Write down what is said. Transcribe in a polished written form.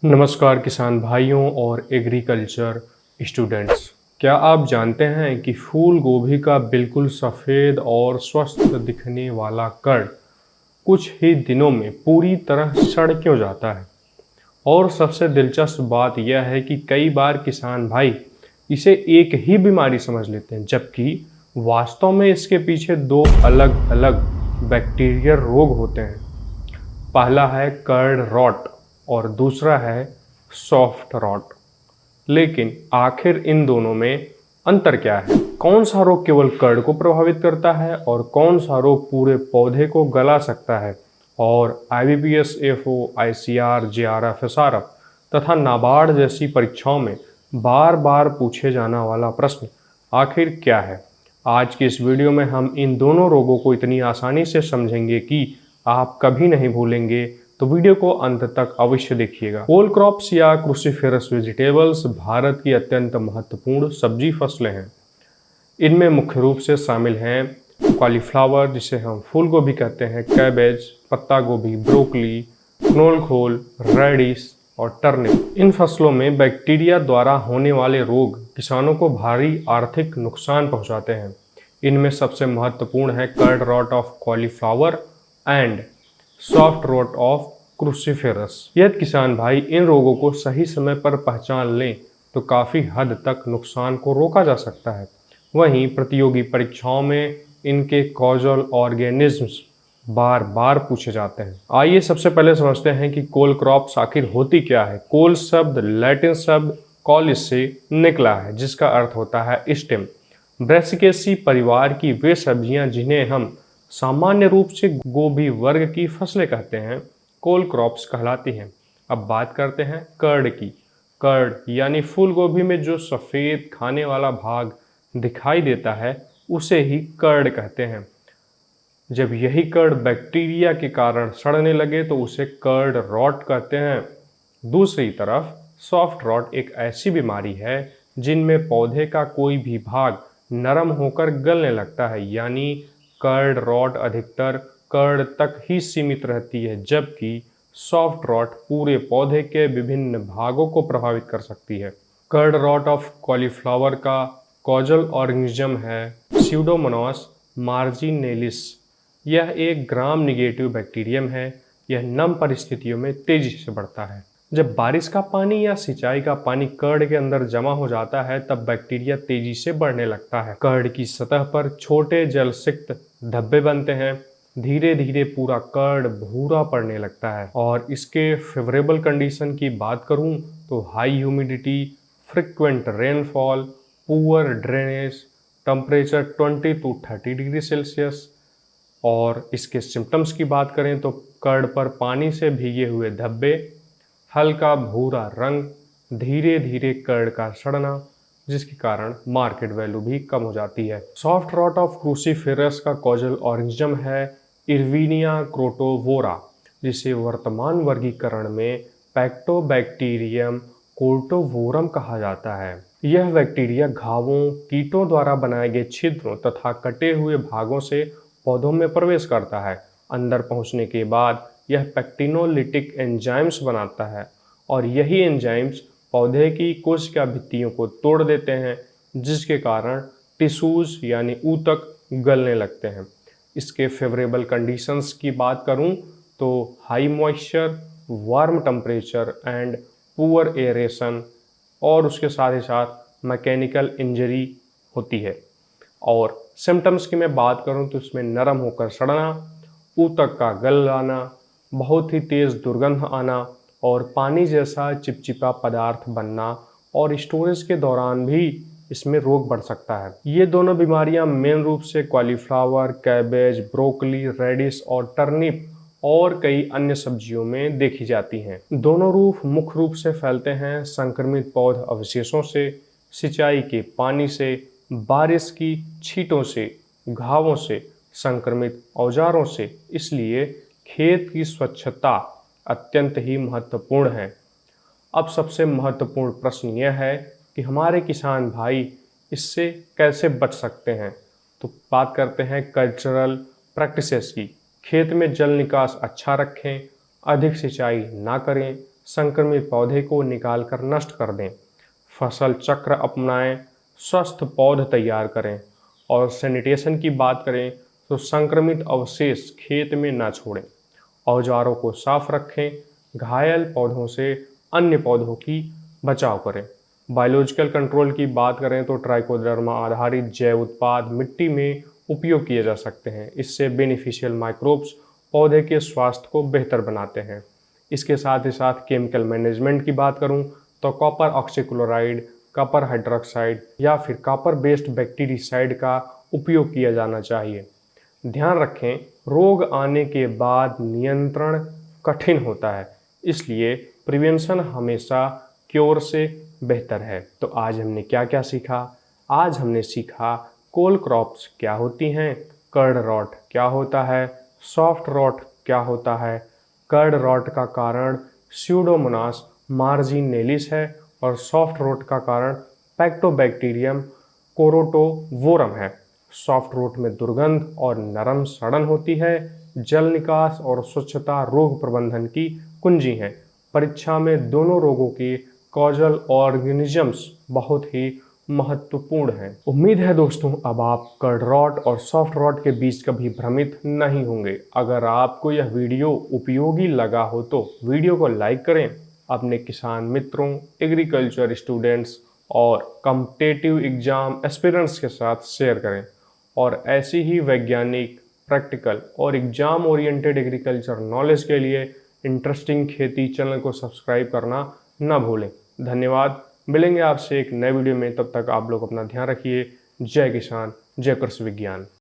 नमस्कार किसान भाइयों और एग्रीकल्चर स्टूडेंट्स। क्या आप जानते हैं कि फूल गोभी का बिल्कुल सफ़ेद और स्वस्थ दिखने वाला कड़ कुछ ही दिनों में पूरी तरह सड़ क्यों जाता है? और सबसे दिलचस्प बात यह है कि कई बार किसान भाई इसे एक ही बीमारी समझ लेते हैं, जबकि वास्तव में इसके पीछे दो अलग अलग बैक्टीरियल रोग होते हैं। पहला है कर्ड रॉट और दूसरा है सॉफ्ट रॉट। लेकिन आखिर इन दोनों में अंतर क्या है? कौन सा रोग केवल कर्ड को प्रभावित करता है और कौन सा रोग पूरे पौधे को गला सकता है? और IBPS, FO, ICR, JRF, SRF तथा नाबार्ड जैसी परीक्षाओं में बार बार पूछे जाने वाला प्रश्न आखिर क्या है? आज की इस वीडियो में हम इन दोनों रोगों को इतनी आसानी से समझेंगे कि आप कभी नहीं भूलेंगे, तो वीडियो को अंत तक अवश्य देखिएगा। कोल क्रॉप्स या क्रूसीफेरस वेजिटेबल्स भारत की अत्यंत महत्वपूर्ण सब्जी फसलें हैं। इनमें मुख्य रूप से शामिल हैं कॉलीफ्लावर, जिसे हम फूल गोभी कहते हैं, कैबेज, पत्ता गोभी, ब्रोकली, क्नोल, रेडिश और टर्निप। इन फसलों में बैक्टीरिया द्वारा होने वाले रोग किसानों को भारी आर्थिक नुकसान पहुंचाते हैं। इनमें सबसे महत्वपूर्ण है curd rot of cauliflower and soft rot of cruciferous. यदि किसान भाई इन रोगों को सही समय पर पहचान लें तो काफ़ी हद तक नुकसान को रोका जा सकता है। वहीं प्रतियोगी परीक्षाओं में इनके कॉजल ऑर्गेनिज्म्स बार बार पूछे जाते हैं। आइए सबसे पहले समझते हैं कि कोल क्रॉप्स आखिर होती क्या है। कोल शब्द लैटिन शब्द कॉलिस से निकला है, जिसका अर्थ होता है स्टेम। ब्रैसिकेसी परिवार की वे सब्जियां जिन्हें हम सामान्य रूप से गोभी वर्ग की फसलें कहते हैं, कोल क्रॉप्स कहलाती हैं। अब बात करते हैं कर्ड की। कर्ड यानी फूल गोभी में जो सफ़ेद खाने वाला भाग दिखाई देता है, उसे ही कर्ड कहते हैं। जब यही कर्ड बैक्टीरिया के कारण सड़ने लगे तो उसे कर्ड रॉट कहते हैं। दूसरी तरफ सॉफ्ट रॉट एक ऐसी बीमारी है जिनमें पौधे का कोई भी भाग नरम होकर गलने लगता है, यानी कर्ड रॉट अधिकतर कर्ड तक ही सीमित रहती है, जबकि सॉफ्ट रॉट पूरे पौधे के विभिन्न भागों को प्रभावित कर सकती है। कर्ड रॉट ऑफ कॉलीफ्लावर का कॉजल ऑर्गेनिज्म है स्यूडोमोनास मार्जिनेलिस। यह एक ग्राम निगेटिव बैक्टीरियम है। यह नम परिस्थितियों में तेजी से बढ़ता है। जब बारिश का पानी या सिंचाई का पानी कर्ड के अंदर जमा हो जाता है, तब बैक्टीरिया तेजी से बढ़ने लगता है। कर्ड की सतह पर छोटे जलसिक्त धब्बे बनते हैं। धीरे धीरे पूरा कर्ड भूरा पड़ने लगता है। और इसके फेवरेबल कंडीशन की बात करूं तो high humidity, frequent rainfall, poor drainage, temperature 20 to 30 degree Celsius. और इसके सिम्टम्स की बात करें तो कर्ड पर पानी से भीगे हुए धब्बे, हल्का भूरा रंग, धीरे धीरे कर्ड का सड़ना, जिसके कारण मार्केट वैल्यू भी कम हो जाती है। सॉफ्ट रॉट ऑफ क्रूसीफेरस का कॉजल ऑर्गेनिज्म है इरविनिया क्रोटोवोरा, जिसे वर्तमान वर्गीकरण में पैक्टोबैक्टीरियम कोर्टोवोरम कहा जाता है। यह बैक्टीरिया घावों, कीटों द्वारा बनाए गए छिद्रों तथा कटे हुए भागों से पौधों में प्रवेश करता है। अंदर पहुंचने के बाद यह पैक्टिनोलिटिक एंजाइम्स बनाता है और यही एंजाइम्स पौधे की कोशिका भित्तियों को तोड़ देते हैं, जिसके कारण टिश्यूज यानी ऊतक गलने लगते हैं। इसके फेवरेबल कंडीशंस की बात करूं तो high moisture, warm temperature and poor aeration, और उसके साथ ही साथ मैकेनिकल इंजरी होती है। और सिम्टम्स की मैं बात करूं तो इसमें नरम होकर सड़ना, ऊतक का गल जाना, बहुत ही तेज़ दुर्गंध आना और पानी जैसा चिपचिपा पदार्थ बनना, और स्टोरेज के दौरान भी इसमें रोग बढ़ सकता है। ये दोनों बीमारियां मेन रूप से कॉलीफ्लावर, कैबेज, ब्रोकली, रेडिश और टर्निप और कई अन्य सब्जियों में देखी जाती हैं। दोनों रूप मुख्य रूप से फैलते हैं संक्रमित पौध अवशेषों से, सिंचाई के पानी से, बारिश की छींटों से, घावों से, संक्रमित औजारों से। इसलिए खेत की स्वच्छता अत्यंत ही महत्वपूर्ण है। अब सबसे महत्वपूर्ण प्रश्न यह है कि हमारे किसान भाई इससे कैसे बच सकते हैं। तो बात करते हैं कल्चरल प्रैक्टिसेस की। खेत में जल निकास अच्छा रखें, अधिक सिंचाई ना करें, संक्रमित पौधे को निकालकर नष्ट कर दें। फसल चक्र अपनाएं, स्वस्थ पौध तैयार करें। और सैनिटेशन की बात करें तो संक्रमित अवशेष खेत में न छोड़ें। औजारों को साफ रखें, घायल पौधों से अन्य पौधों की बचाव करें। बायोलॉजिकल कंट्रोल की बात करें तो ट्राइकोडर्मा आधारित जैव उत्पाद मिट्टी में उपयोग किए जा सकते हैं। इससे बेनिफिशियल माइक्रोब्स पौधे के स्वास्थ्य को बेहतर बनाते हैं। इसके साथ ही साथ केमिकल मैनेजमेंट की बात करूं तो कॉपर ऑक्सीक्लोराइड, कॉपर हाइड्रोक्साइड या फिर कॉपर बेस्ड बैक्टीरिसाइड का उपयोग किया जाना चाहिए। ध्यान रखें, रोग आने के बाद नियंत्रण कठिन होता है, इसलिए प्रिवेंशन हमेशा क्योर से बेहतर है। तो आज हमने क्या क्या सीखा? आज हमने सीखा कोल क्रॉप्स क्या होती हैं, कर्ड रॉट क्या होता है, सॉफ्ट रॉट क्या होता है। कर्ड रॉट का कारण स्यूडोमोनास मार्जिनेलिस है और सॉफ्ट रॉट का कारण पैक्टोबैक्टीरियम कोरोटोवोरम है। सॉफ्ट रॉट में दुर्गंध और नरम सड़न होती है। जल निकास और स्वच्छता रोग प्रबंधन की कुंजी है। परीक्षा में दोनों रोगों के कॉजल ऑर्गेनिजम्स बहुत ही महत्वपूर्ण हैं। उम्मीद है दोस्तों अब आप कर्ड रॉट और सॉफ्ट रॉट के बीच कभी भ्रमित नहीं होंगे। अगर आपको यह वीडियो उपयोगी लगा हो तो वीडियो को लाइक करें, अपने किसान मित्रों, एग्रीकल्चर स्टूडेंट्स और कॉम्पिटिटिव एग्जाम एस्पिरेंट्स के साथ शेयर करें। और ऐसी ही वैज्ञानिक, प्रैक्टिकल और एग्जाम ओरिएंटेड एग्रीकल्चर नॉलेज के लिए इंटरेस्टिंग खेती चैनल को सब्सक्राइब करना ना भूलें। धन्यवाद। मिलेंगे आपसे एक नए वीडियो में, तब तक आप लोग अपना ध्यान रखिए। जय किसान, जय कृषि विज्ञान।